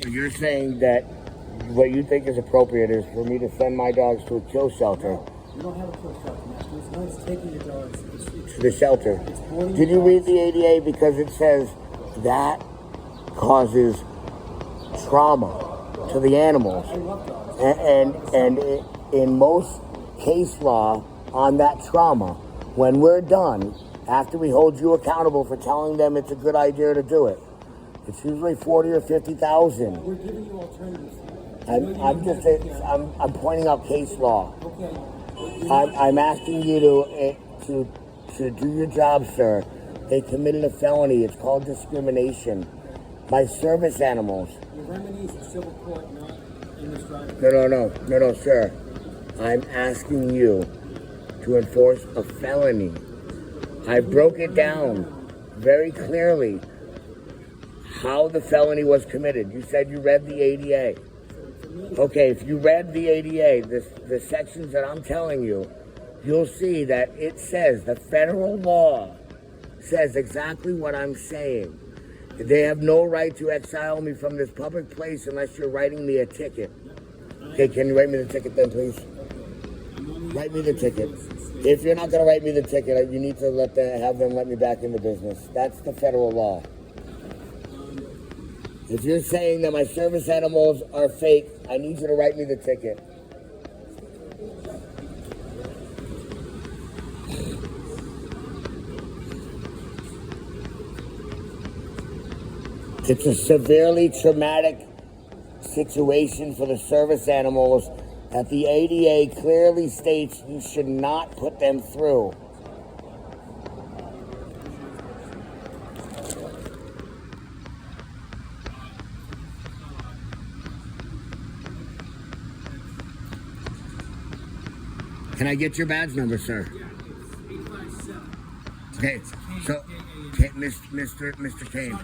You're saying that what you think is appropriate is for me to send my dogs to a kill shelter. You don't have a kill shelter, Master. It's not taking your dogs. To the shelter. Did you read the ADA? Because it says that causes trauma to the animals. I love dogs. And in most case law on that trauma, when we're done, after we hold you accountable for telling them it's a good idea to do it, it's usually 40 or 50,000. We're giving you alternatives. I'm pointing out case law. Okay. I'm asking you to do your job, sir. They committed a felony. It's called discrimination. My service animals. Your remedy is in civil court, not in this driving. No, sir. I'm asking you to enforce a felony. I broke it down very clearly how the felony was committed. You said you read the ADA. Okay, if you read the ADA, the sections that I'm telling you, you'll see that it says, the federal law says exactly what I'm saying. They have no right to exile me from this public place unless you're writing me a ticket. Okay, can you write me the ticket then, please? Write me the ticket. If you're not going to write me the ticket, you need to have them let me back into business. That's the federal law. If you're saying that my service animals are fake, I need you to write me the ticket. It's a severely traumatic situation for the service animals that the ADA clearly states you should not put them through. Can I get your badge number, sir? Okay, so, Mr. Kane,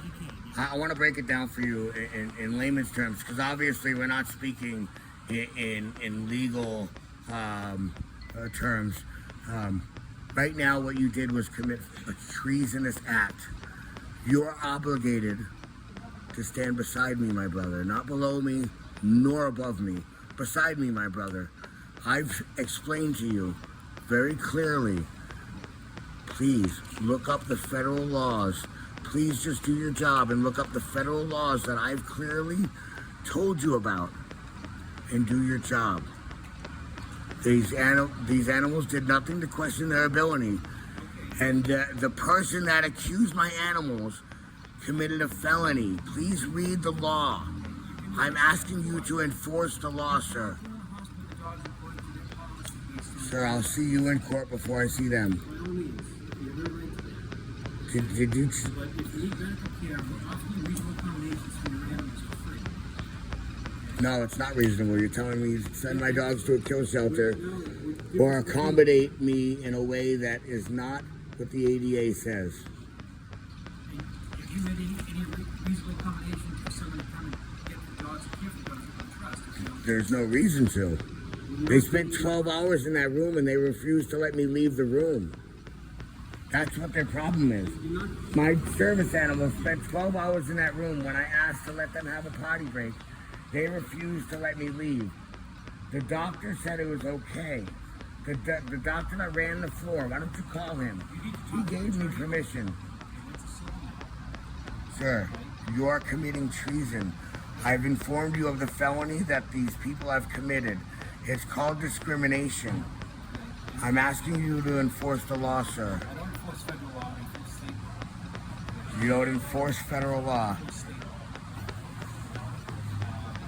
I want to break it down for you in layman's terms, because obviously we're not speaking in legal terms. Right now, what you did was commit a treasonous act. You're obligated to stand beside me, my brother, not below me, nor above me. Beside me, my brother. I've explained to you very clearly. Please look up the federal laws. Please just do your job and look up the federal laws that I've clearly told you about and do your job. These animals did nothing to question their ability. And the person that accused my animals committed a felony. Please read the law. I'm asking you to enforce the law, sir. Sir, I'll see you in court before I see them. Did you? No, it's not reasonable. You're telling me to send my dogs to a kill shelter or accommodate me in a way that is not what the ADA says. Have you made any reasonable accommodation for someone to come and get the dogs and care for the dogs you don't trust? There's no reason to. They spent 12 hours in that room and they refused to let me leave the room. That's what their problem is. My service animals spent 12 hours in that room. When I asked to let them have a potty break, they refused to let me leave. The doctor said it was okay. The doctor that ran the floor, why don't you call him? He gave me permission. Sir, you are committing treason. I've informed you of the felony that these people have committed. It's called discrimination. I'm asking you to enforce the law, sir. I don't enforce federal law, I enforce state law. You don't enforce federal law.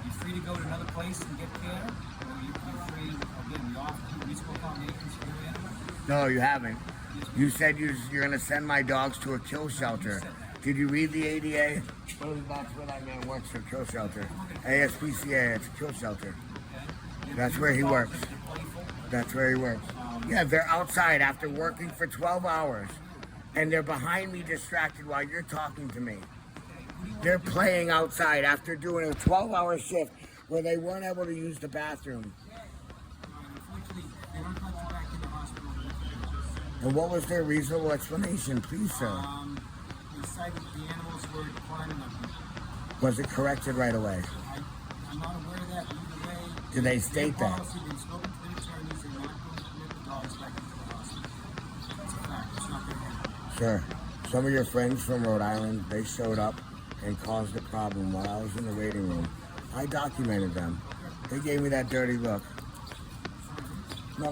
You're free to go to another place and get care, or you're free, again, we offer reasonable accommodations for your animal. No, you haven't. You said you're going to send my dogs to a kill shelter. Did you read the ADA? Well, that's where that man works, for kill shelter. ASPCA, it's a kill shelter. That's where he works. That's where he works. Yeah, they're outside after working for 12 hours. And they're behind me distracted while you're talking to me. They're playing outside after doing a 12-hour shift where they weren't able to use the bathroom. Unfortunately, they weren't going to go back in the hospital. And what was their reasonable explanation, please, sir? They cited the animals were declining of them. Was it corrected right away? I'm not aware of that. Either way, Did they state their that? policy, they've spoken to the attorneys, they're not going to commit the dogs back into the hospital. That's a fact. It's not going to happen. Sure. Some of your friends from Rhode Island, they showed up and caused a problem while I was in the waiting room. I documented them. They gave me that dirty look. No.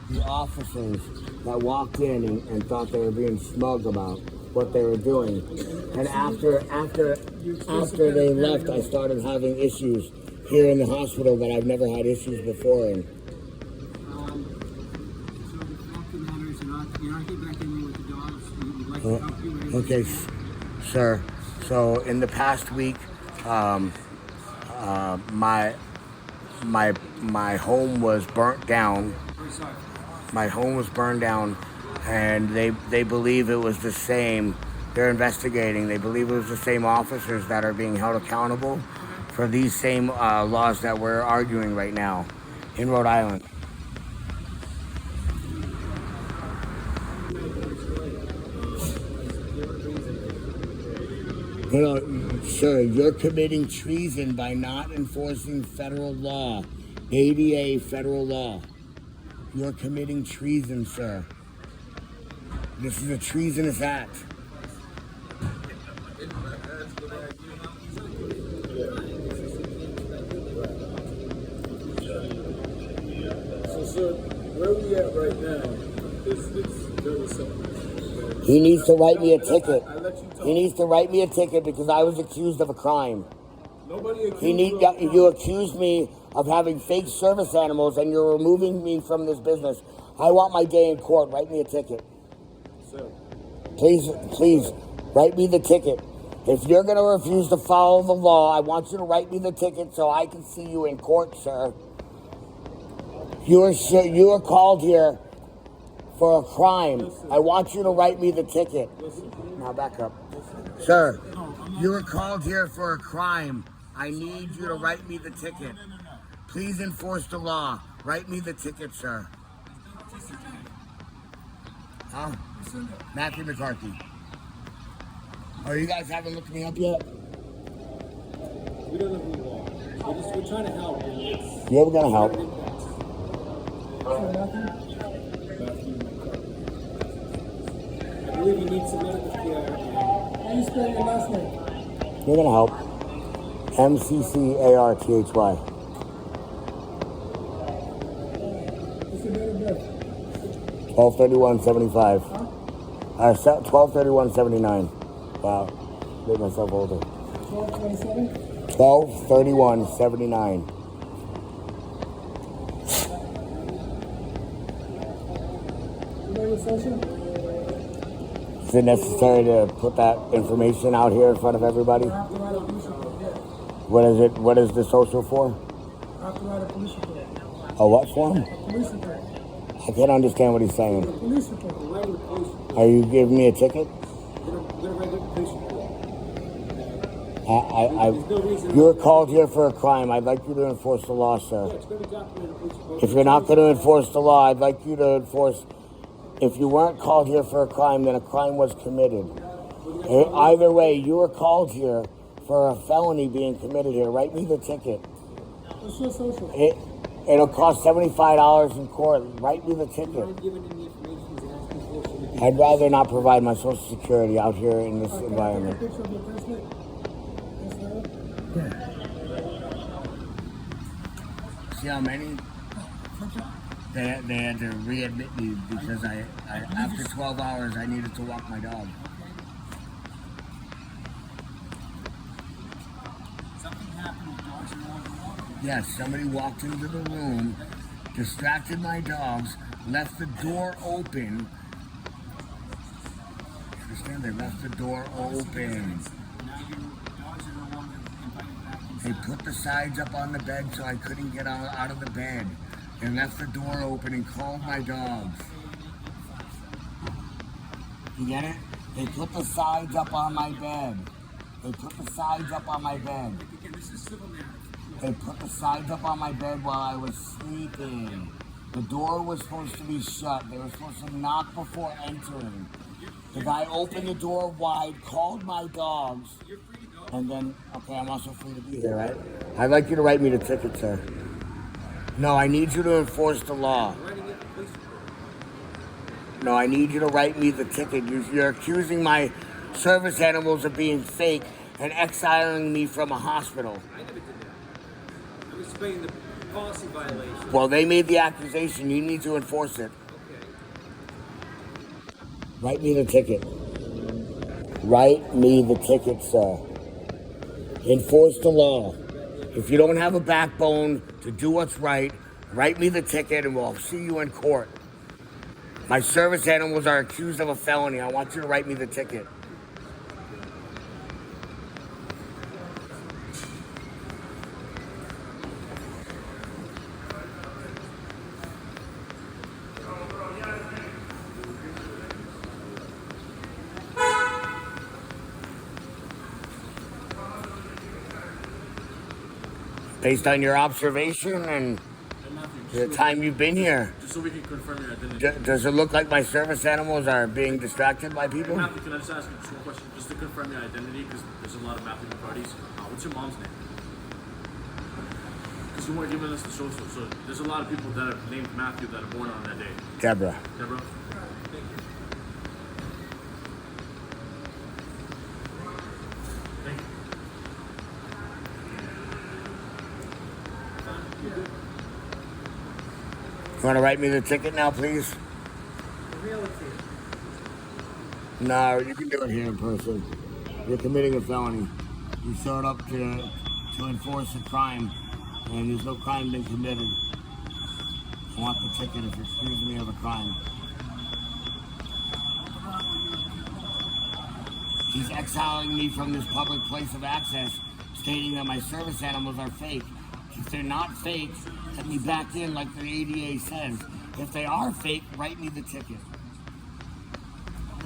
The officers that walked in and thought they were being smug about what they were doing. And after they left, I started having issues here in the hospital that I've never had issues before in. So the fact of the matter is you're not getting back in there with the dogs. We would like to help you. Okay, sir. So in the past week, my home was burnt down. Very sorry. My home was burned down, and they believe it was the same. They're investigating. They believe it was the same officers that are being held accountable for these same laws that we're arguing right now in Rhode Island. Sir, you're committing treason by not enforcing federal law, ADA federal law. You're committing treason, sir. This is a treasonous act. So, sir, where we at right now is very simple. He needs to write me a ticket. I let you talk. He needs to write me a ticket because I was accused of a crime. Nobody accused You accused me of having fake service animals, and you're removing me from this business. I want my day in court. Write me a ticket. Sir, Please, write me the ticket. If you're going to refuse to follow the law, I want you to write me the ticket so I can see you in court, sir. You are called here for a crime. Listen. I want you to write me the ticket. listen. Now back up. Sir, you were called here for a crime. I need you to write me the ticket. Please enforce the law. Write me the ticket, sir. Huh? Matthew McCarthy. Oh, you guys haven't looked me up yet? We don't know who you are. We're trying to help. And it's You're gonna help. Matthew. I believe you need some medical care. How you spell your last name? You're gonna help. MCCARTHY. What's your date of birth? 12/31/75. 12/31/79. Wow, made myself older. 12/27? 12/31/79. You know your social? Is it necessary to put that information out here in front of everybody? I have to write a police report, yeah. What is it? What is the social for? I have to write a police report. A what form? A police report. I can't understand what he's A saying. police report. A regular police report. Are you giving me a ticket? Get a regular police report. I, There's no reason. you're called here for a crime. I'd like you to enforce the law, sir. Yeah, it's going to be documented police report. If you're not going to enforce the law, I'd like you to enforce. If you weren't called here for a crime, then a crime was committed. Either way, you were called here for a felony being committed here. Write me the ticket. What's your social? It'll cost $75 in court. Write me the ticket. Not giving any information he's asking for. So we can- I'd rather not provide my social security out here in this Can I environment. take a picture of your bracelet? Yes, sir. See how many? They had to readmit me because I after 12 hours I needed to walk my dog. Something happened with dogs and water. Yes, somebody walked into the room, distracted my dogs, left the door open. Understand? They left the door open. Now your dogs are no longer invited back inside. They put the sides up on the bed so I couldn't get out of the bed. They left the door open and called my dogs. You get it? They put the sides up on my bed. They put the sides up on my bed. Again, this is civil matter. They put the sides up on my bed while I was sleeping. The door was supposed to be shut. They were supposed to knock before entering. The guy opened the door wide, called my dogs, You're free to go. and then, okay, I'm also free to be here, right? I'd like you to write me the ticket, sir. No, I need you to enforce the law. Writing it in the police report. No, I need you to write me the ticket. You're accusing my service animals of being fake and exiling me from a hospital. I never did that. I'm explaining the policy violation. Well, they made the accusation. You need to enforce it. Okay. Write me the ticket. Write me the ticket, sir. Enforce the law. If you don't have a backbone to do what's right, write me the ticket and we'll see you in court. My service animals are accused of a felony. I want you to write me the ticket. Based on your observation and the time you've been here, Just so we can confirm your identity. does it look like my service animals are being distracted by people? Matthew, can I just ask you just one question? Just to confirm your identity, because there's a lot of Matthew parties. What's your mom's name? Because you weren't giving us the social, so there's a lot of people that are named Matthew that are born on that day. Deborah. Deborah? Thank you. You want to write me the ticket now, please? No, you can do it here in person. You're committing a felony. You showed up to enforce a crime, and there's no crime been committed. I want the ticket if you're accusing me of a crime. He's exiling me from this public place of access, stating that my service animals are fake. If they're not fake, let me back in like the ADA says. If they are fake, write me the ticket.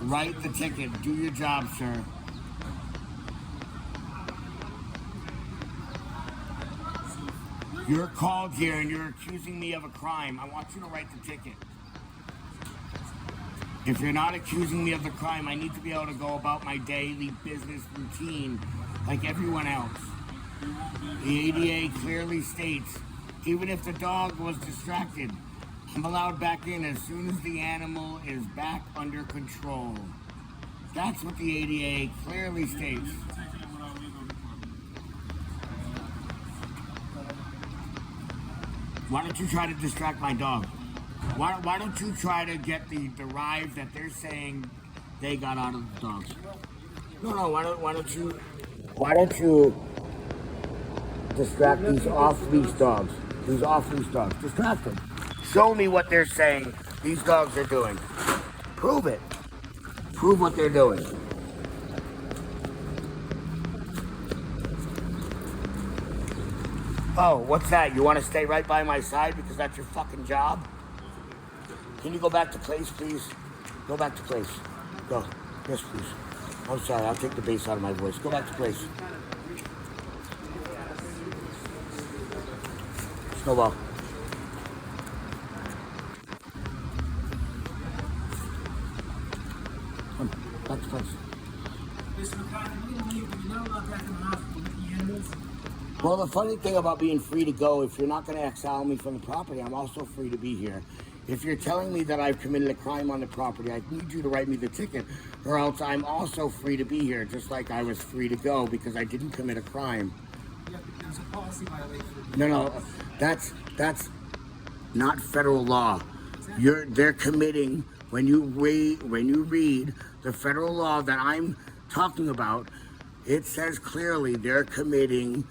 Write the ticket. Do your job, sir. You're called here and you're accusing me of a crime. I want you to write the ticket. If you're not accusing me of the crime, I need to be able to go about my daily business routine like everyone else. The ADA clearly states, even if the dog was distracted, I'm allowed back in as soon as the animal is back under control. That's what the ADA clearly states. Why don't you try to distract my dog? Why don't you try to get the rive that they're saying they got out of the dogs? No, why don't you distract these off-leash dogs? These off-leash dogs. Distract them. Show me what they're saying these dogs are doing. Prove it. Prove what they're doing. Oh, what's that? You want to stay right by my side because that's your fucking job? Can you go back to place, please? Go back to place. Go. Yes, please. I'm sorry, I'll take the bass out of my voice. Go back to place. Snowball. Come, back to place. Mr. McCarthy, we don't leave, you're not allowed back in the hospital with the animals. Well, the funny thing about being free to go, if you're not going to exile me from the property, I'm also free to be here. If you're telling me that I've committed a crime on the property, I need you to write me the ticket, or else I'm also free to be here, just like I was free to go because I didn't commit a crime. Yeah, there's a policy violation. No, that's not federal law. They're committing when you read the federal law that I'm talking about, it says clearly they're committing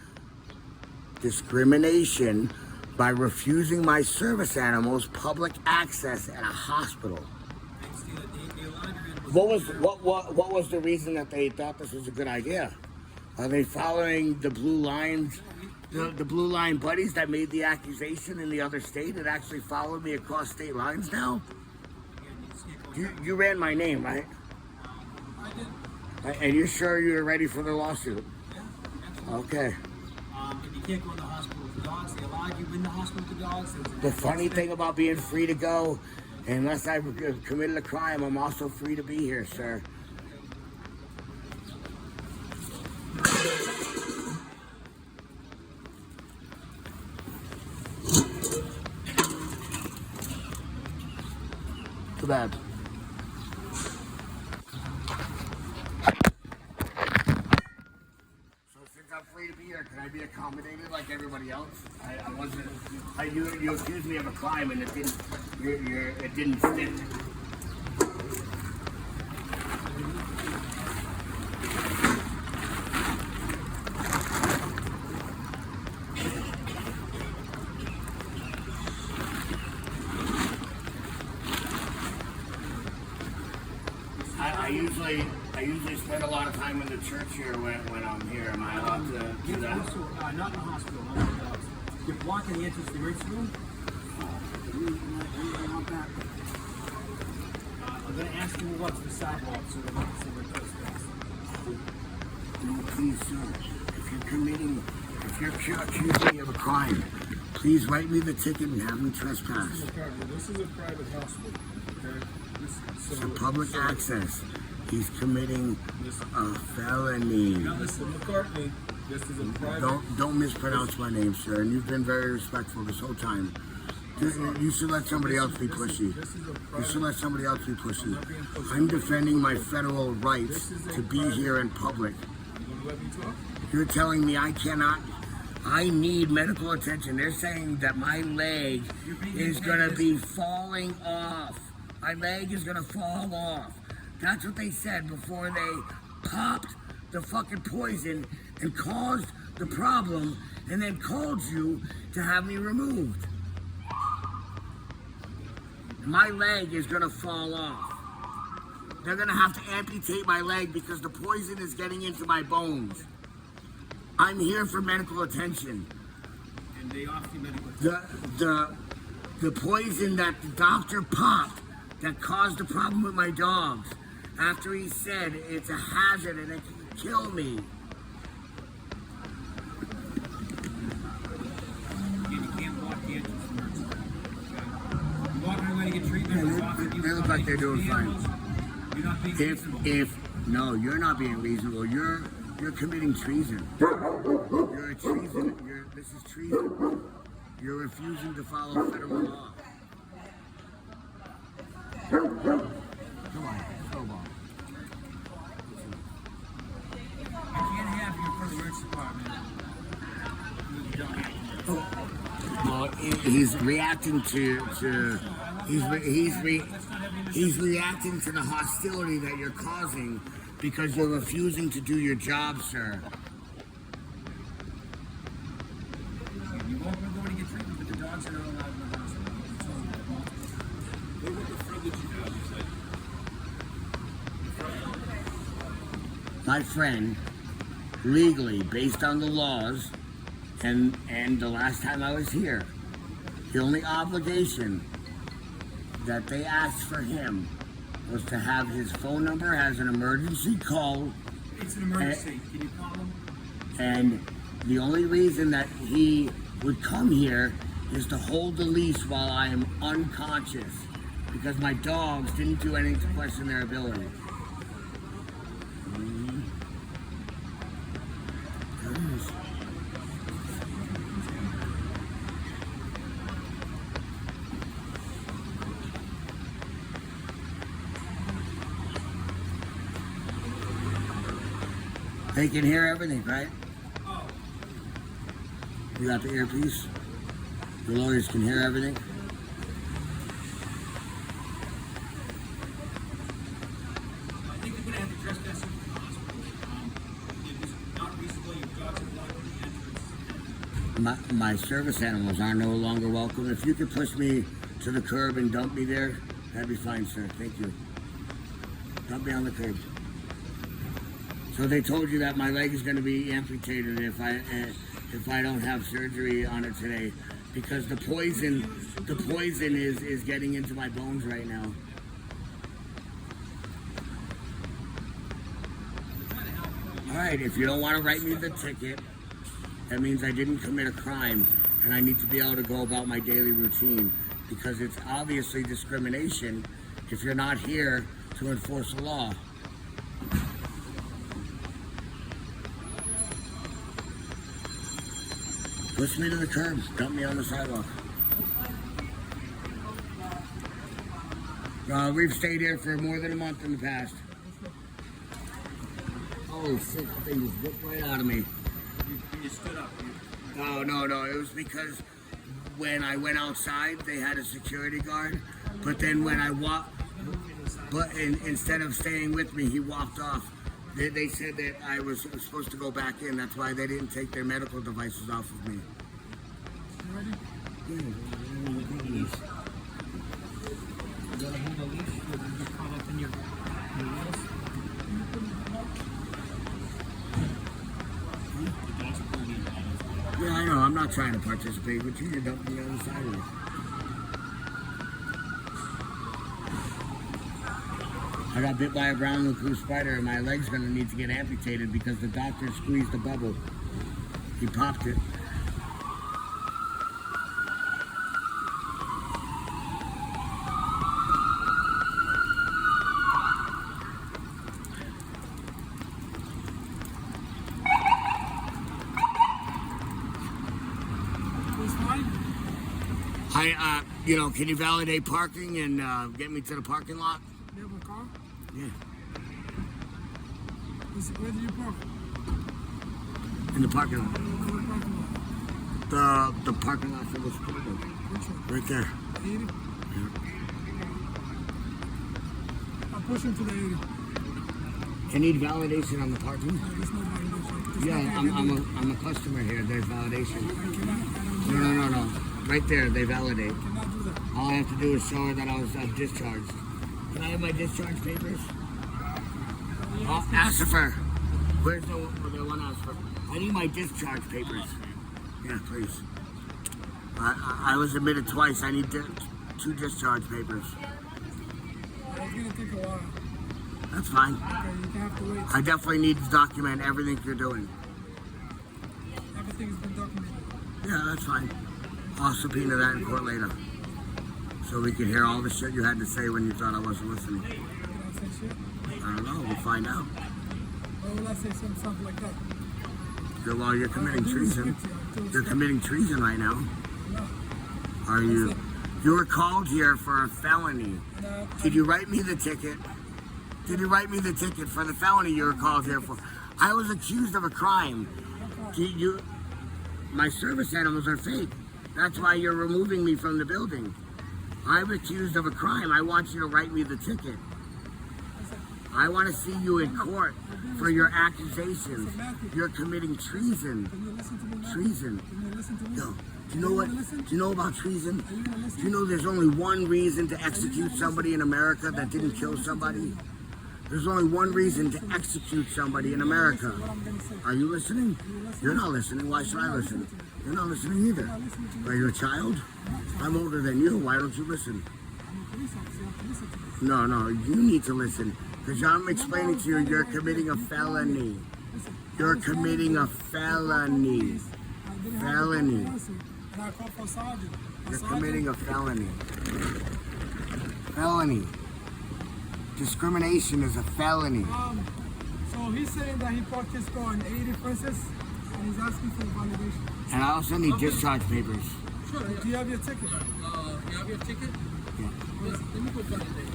discrimination by refusing my service animals public access at a hospital. What was the reason that they thought this was a good idea? Are they following the blue lines, the blue line buddies that made the accusation in the other state? It actually followed me across state lines now. You ran my name, right? I did. And you're sure you're ready for the lawsuit? Yeah, absolutely. Okay. If you can't go in the hospital with the dogs, they allowed you in the hospital with the dogs. The funny thing about being free to go Unless I've committed a crime, I'm also free to be here, sir. Too bad. So since I'm free to be here, can I be accommodated like everybody else? I wasn't. You accused me of a crime and it didn't. It didn't fit. I usually spend a lot of time in the church here when I'm here. Am I allowed to do that? Also, not in the hospital, not in the dogs. You're blocking the entrance to the emergency room. I'm going to ask you what's the sidewalk so that we can see where it goes next. No, please, sir. If you're accusing me of a crime, please write me the ticket and have me trespass. This is a private hospital, okay? It's a public access. He's committing a felony. Now listen, McCartney, this is a private... Don't mispronounce my name, sir. And you've been very respectful this whole time. You should let somebody else be pushy. You should let somebody else be pushy. I'm defending my federal rights to be here in public. You're telling me I cannot... I need medical attention. They're saying that my leg is going to be falling off. My leg is going to fall off. That's what they said before they popped the fucking poison and caused the problem and then called you to have me removed. My leg is going to fall off. They're going to have to amputate my leg because the poison is getting into my bones. I'm here for medical attention. And they offer you medical attention. The poison that the doctor popped that caused the problem with my dogs, after he said it's a hazard and it can kill me. And you can't walk the entrance to the emergency room. You're walking away to get treatment. They look like they're doing fine. You're not being reasonable. No, you're not being reasonable. You're committing treason. You're a treason. This is treason. You're refusing to follow federal law. Come on, go on. I can't have you for the emergency department. You don't have to. Well, he's reacting he's reacting to the hostility that you're causing because you're refusing to do your job, sir. You won't go to get treatment, but the dogs are not allowed in the hospital. What the did you have? My friend, legally, based on the laws, and the last time I was here, the only obligation that they asked for him was to have his phone number as an emergency call. It's an emergency. Can you call him? And the only reason that he would come here is to hold the leash while I am unconscious, because my dogs didn't do anything to question their ability. They can hear everything, right? Oh. You got the earpiece? The lawyers can hear everything? I think we're going to have to address that in the hospital. It was not reasonable. Your dogs are blocking the entrance. My service animals are no longer welcome. If you could push me to the curb and dump me there, that'd be fine, sir. Thank you. Dump me on the curb. So they told you that my leg is going to be amputated if I don't have surgery on it today, because the poison is getting into my bones right now. All right, if you don't want to write me the ticket, that means I didn't commit a crime and I need to be able to go about my daily routine. because it's obviously discrimination if you're not here to enforce the law. Push me to the curb, dump me on the sidewalk. We've stayed here for more than a month in the past. Holy shit, the thing just whipped right out of me. You stood up. No. It was because when I went outside, they had a security guard. But then when I walked, instead of staying with me, he walked off. They said that I was supposed to go back in. That's why they didn't take their medical devices off of me. You ready? Yeah, You gotta hold a leash. You'll get caught up in your wheels. The dog's pulling you out. yeah, I know. I'm not trying to participate, but you dumped me on the sidewalk. I got bit by a brown recluse spider and my leg's gonna need to get amputated because the doctor squeezed the bubble. He popped it. Can you validate parking and get me to the parking lot? You have a car? Yeah. Where do you park? In the parking lot. Where the parking lot? The parking lot for this building. Which one? Right there. 80? Yeah. I'll push him to the 80. I need validation on the parking. No, there's no validation. There's Yeah, nothing I'm a customer here. There's validation. I cannot, No. Right there, they validate. I cannot do that. All I have to do is show her that I was discharged. Can I have my discharge papers? Oh, Asifer. Where's the one Asifer? I need my discharge papers. Yeah, please. I was admitted twice. I need 2 discharge papers. It's gonna take a while. That's fine. Okay, you can have to wait. I definitely need to document everything you're doing. Everything's been documented. Yeah, that's fine. I'll subpoena that in court later. So we can hear all the shit you had to say when you thought I wasn't listening. Can I say shit? I don't know. We'll find out. Or will I say something like that? Well, you're committing treason. You're committing treason right now. Are you? You were called here for a felony. Did you write me the ticket? Did you write me the ticket for the felony you were called here for? I was accused of a crime. My service animals are fake. That's why you're removing me from the building. I'm accused of a crime. I want you to write me the ticket. I want to see you in court for your accusations. You're committing treason. Can you listen to me now? Treason. Can you listen to me? Yo, do you know what? Do you know about treason? Do you know there's only one reason to execute somebody in America that didn't kill somebody? There's only one reason to execute somebody in America. What I'm gonna say. Are you listening? You're not listening. Why should I listen? You're not listening either. Are you a child? I'm older than you. Why don't you listen? I'm a police officer. You have to listen to me. No, you need to listen. Because I'm explaining to you, you're committing a felony. You're committing a felony. Felony. And I call for sergeant. You're committing a felony. Felony. Discrimination is a felony. So he's saying that he parked his car on 80 Princess, and he's asking for validation. And I also need discharge papers. Sure. Do you have your ticket? You have your ticket? Yeah. Yes, let me go validate.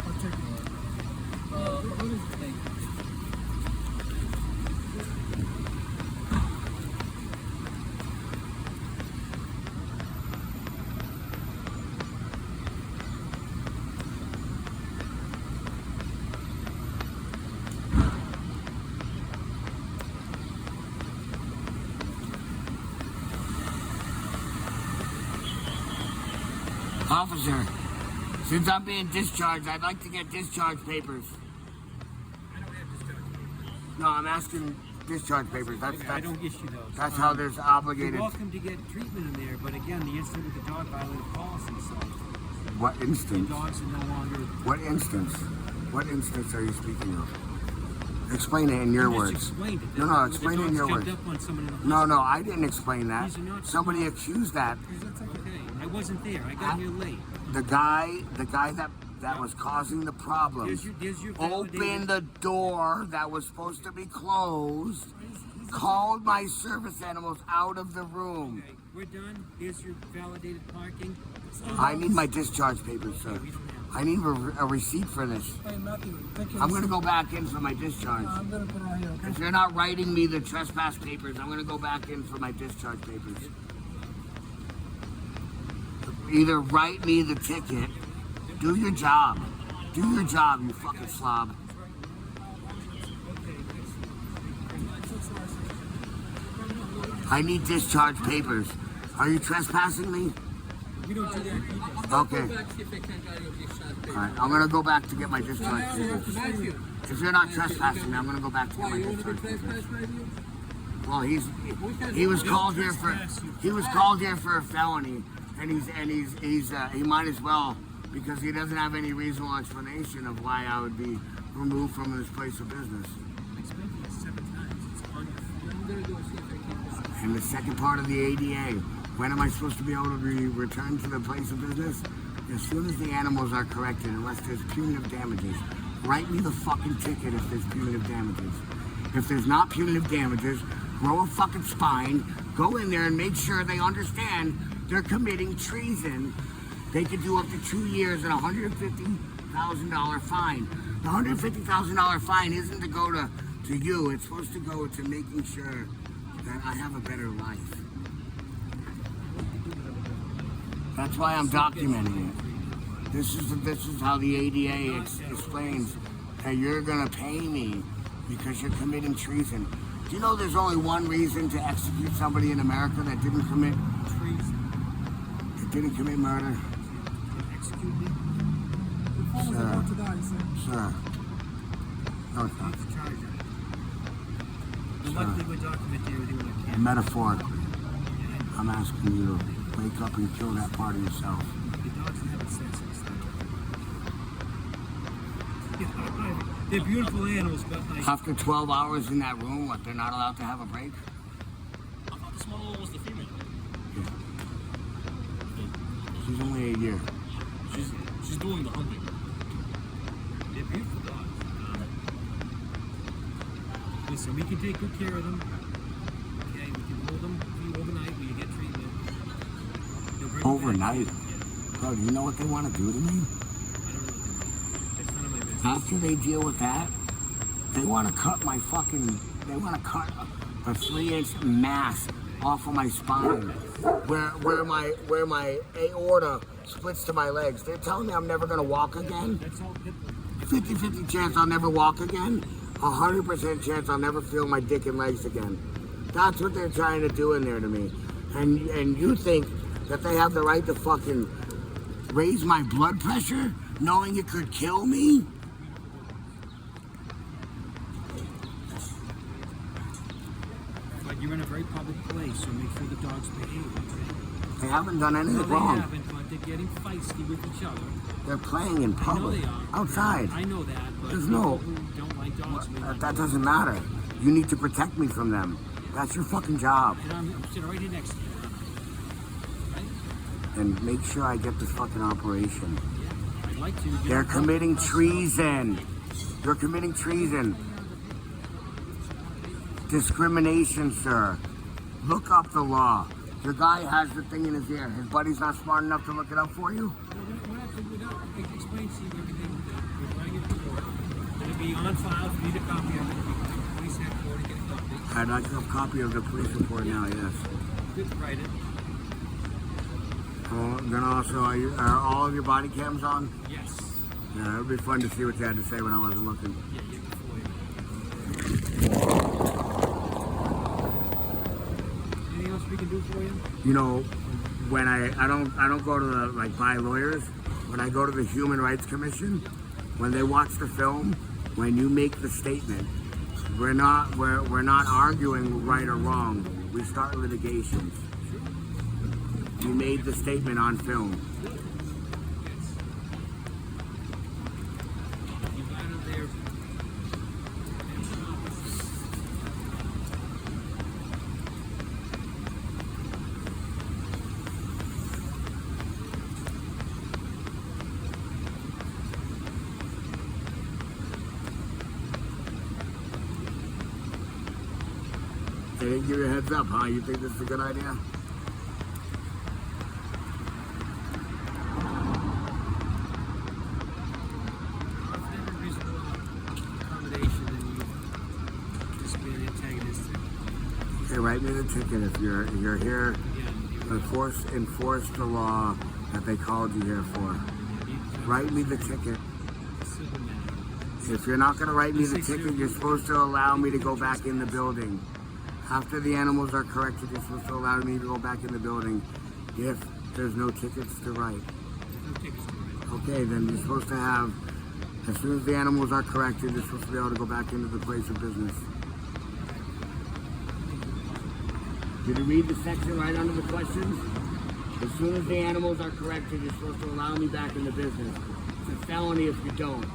I'll take it. What is the thing? Officer, since I'm being discharged, I'd like to get discharge papers. I don't have this. No, I'm asking discharge papers. I don't issue those. That's how there's obligated. You're welcome to get treatment in there, but again, the incident with the dog violated policy, so What the instance? dogs are no longer. What instance? What instance are you speaking of? Explain it in your I just words. explained it. No, no, explain it in your jumped words. up on someone in the No, no, I didn't explain that. These are not Somebody small. accused that. Okay, I wasn't there. I got here late. The guy that was causing the problems There's your opened validated. the door that was supposed to be closed, called my service animals out of the room. Okay, we're done. Here's your validated parking. I need my discharge papers, sir. I need a receipt for this. Hey, Matthew, take your I'm gonna go back in for my discharge. I'm gonna put it right here, okay? If you're not writing me the trespass papers, I'm gonna go back in for my discharge papers. Either write me the ticket, do your job. Do your job, you fucking slob. I need discharge papers. Are you trespassing me? We don't do that. Okay. Alright, I'm gonna go back to get my discharge papers. If you're not trespassing me, I'm gonna go back to get my discharge papers. Well, he was called here for a felony, and he might as well, because he doesn't have any reasonable explanation of why I would be removed from this place of business. I explained to you 7 times. It's on your phone. And the second part of the ADA, when am I supposed to be able to be returned to the place of business? As soon as the animals are corrected, unless there's punitive damages. Write me the fucking ticket if there's punitive damages. If there's not punitive damages, grow a fucking spine, go in there and make sure they understand they're committing treason. They could do up to 2 years and a $150,000 fine. The $150,000 fine isn't to go to you, it's supposed to go to making sure that I have a better life. That's why I'm documenting it. This is how the ADA explains that you're gonna pay me because you're committing treason. Do you know there's only one reason to execute somebody in America that didn't commit murder? Execute me. The phone was about to die, sir. Sir. No, it's not. It's a charger. And luckily we're documenting everything we can. Metaphorically, I'm asking you to wake up and kill that part of yourself. The dogs are having sex and stuff. They're beautiful animals, but like, After 12 hours in that room, what, they're not allowed to have a break? I thought the small one was the female. She's only a year. She's doing the humping. they're beautiful dogs. Listen, we can take good care of them. Okay, we can hold them for you overnight when you get treatment. They'll bring them back. Overnight? Bro, do you know what they want to do to me? I don't know. That's none of my business. After they deal with that, they want to cut my fucking, they want to cut a 3-inch mass off of my spine where my aorta splits to my legs. They're telling me I'm never going to walk again. That's all. 50-50 chance I'll never walk again. 100% chance I'll never feel my dick and legs again. That's what they're trying to do in there to me. And you think that they have the right to fucking raise my blood pressure knowing it could kill me? But you're in a very public place, so make sure the dogs behave. Okay? They haven't done anything No, they wrong. haven't, but they're getting feisty with each other. They're playing in I know public, they are. outside. I know that, but There's people no- who don't like dogs may not That know. doesn't matter. You need to protect me from them. That's your fucking job. And I'm sitting right here next to you. Right? And make sure I get this fucking operation. Yeah, I'd like to. They're committing treason. They're committing treason. Discrimination, sir. Look up the law. The guy has the thing in his ear. His buddy's not smart enough to look it up for you? We're not explain to you everything we're bringing it to court. It'll be on file if you need a copy of it. Police headquarters, get a copy. I'd like a copy of the police report now, yes. Good to write it. Then also, are all of your body cams on? Yes. Yeah, it would be fun to see what you had to say when I wasn't looking. Yeah, before you. Anything else we can do for you? You know, when I don't go to the, like, buy lawyers. When I go to the Human Rights Commission, when they watch the film, when you make the statement We're not arguing right or wrong. We start litigations. You made the statement on film. You got him there. They didn't give you a heads up, huh? You think this is a good idea? Whatever reasonable accommodation, then you just be an antagonistic. Okay, write me the ticket if you're here. Yeah, Enforce the law that they called you here for. Write me the ticket. If you're not going to write me the ticket, you're supposed to allow me to go back in the building. After the animals are corrected, you're supposed to allow me to go back in the building if there's no tickets to write. Okay, then you're supposed to have, as soon as the animals are corrected, you're supposed to be able to go back into the place of business. Did you read the section right under the questions? As soon as the animals are corrected, you're supposed to allow me back in the business. It's a felony if you don't.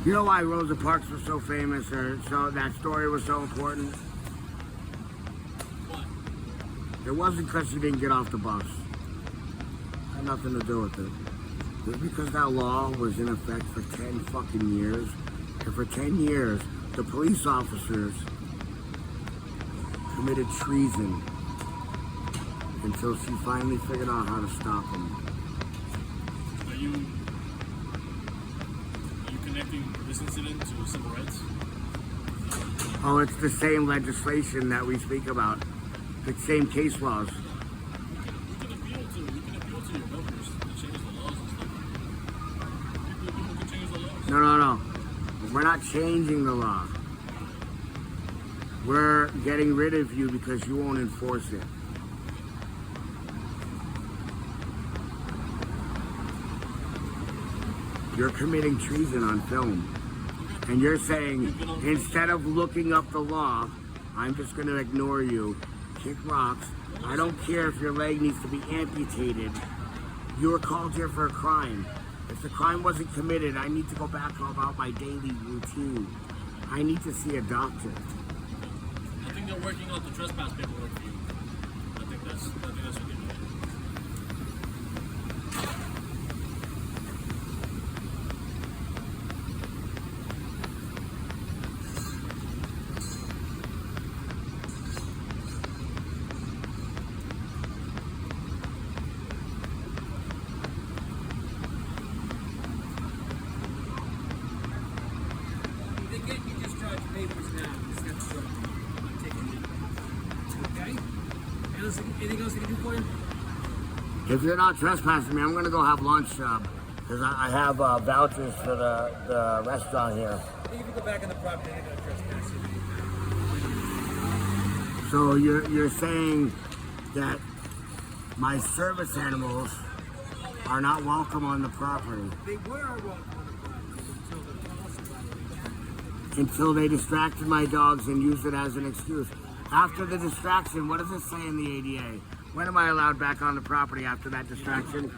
You know why Rosa Parks was so famous, or so that story was so important? It wasn't because she didn't get off the bus. It had nothing to do with it. It was because that law was in effect for 10 fucking years. And for 10 years, the police officers committed treason until she finally figured out how to stop them. Are you connecting this incident to civil rights? Oh, it's the same legislation that we speak about. The same case laws. You can appeal to your governors to change the laws and stuff. People can change the laws. No. We're not changing the law. We're getting rid of you because you won't enforce it. You're committing treason on film. And you're saying, instead of looking up the law, I'm just going to ignore you, kick rocks. I don't care if your leg needs to be amputated. You were called here for a crime. If the crime wasn't committed, I need to go back about my daily routine. I need to see a doctor. I think they're working out the trespass paperwork for you. I think that's what they're doing. They get you discharge papers now. That's what I'm taking it. Okay? Anything else I can do for you? If you're not trespassing me, I'm going to go have lunch, because I have vouchers for the restaurant here. I think if you go back on the property, they're going to trespass you. So you're saying that my service animals are not welcome on the property They were welcome on the property until the policy violation. until they distracted my dogs and used it as an excuse. After the distraction, what does it say in the ADA? When am I allowed back on the property after that distraction?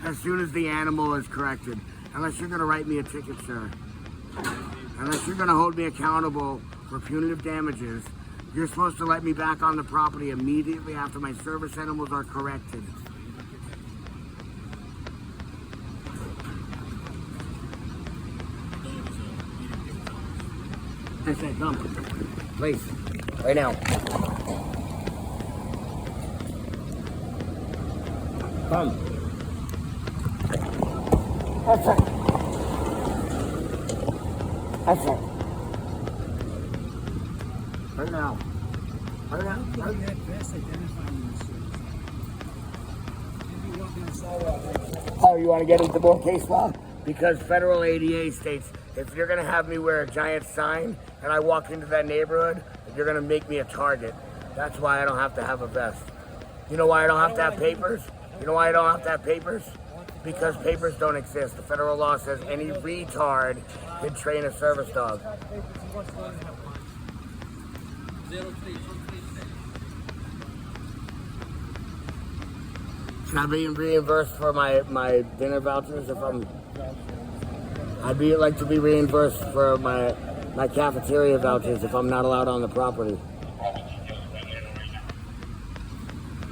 As soon as the animal is corrected. Unless you're going to write me a ticket, sir. Unless you're going to hold me accountable for punitive damages, you're supposed to let me back on the property immediately after my service animals are corrected. I said, come. Please. Right now. Come. That's it. That's it. Right now. Right now. That vest identifying you as service. If you walk inside, Oh, you want to get into more case law? Because federal ADA states if you're going to have me wear a giant sign and I walk into that neighborhood, you're going to make me a target. That's why I don't have to have a vest. You know why I don't have to have papers? You know why I don't have to have papers? Because papers don't exist. The federal law says any retard can train a service dog. Can I be reimbursed for my dinner vouchers if I'd like to be reimbursed for my cafeteria vouchers if I'm not allowed on the property.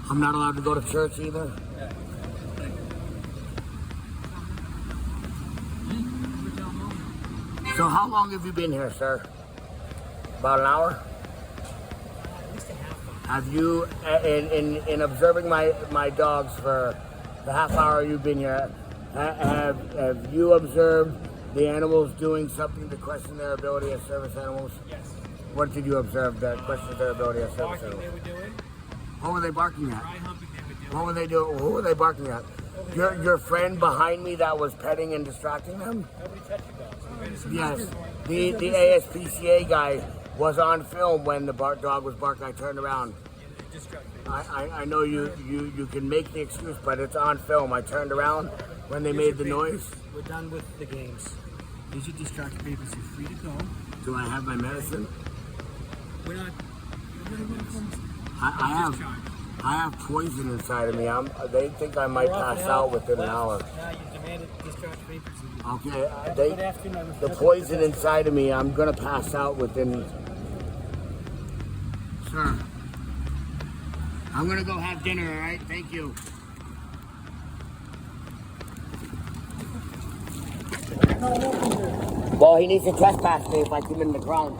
I'm not allowed to go to church either. So how long have you been here, sir? About an hour? Have you, in observing my dogs for the half hour you've been here, have you observed the animals doing something to question their ability as service animals? Yes. What did you observe that questions their ability as service Barking they animals? were doing, What were they barking at? dry humping they were doing. What were they doing? Who were they barking at? Your friend behind me that was petting and distracting them? Nobody touched your dogs. We're gonna see Yes. The ASPCA guy was on film when the dog was barking. I turned around. distract me. I know you can make the excuse, but it's on film. I turned around when they made the noise. We're done with the games. These are distraction papers. You're free to go. Do I have my medicine? We're not. I have poison inside of me. They think I might pass out within an hour. Now you demanded distraction papers. Okay, the poison inside of me, I'm gonna pass out within. Sir, I'm gonna go have dinner. All right, thank you. Well, he needs to trespass me if I come in the ground.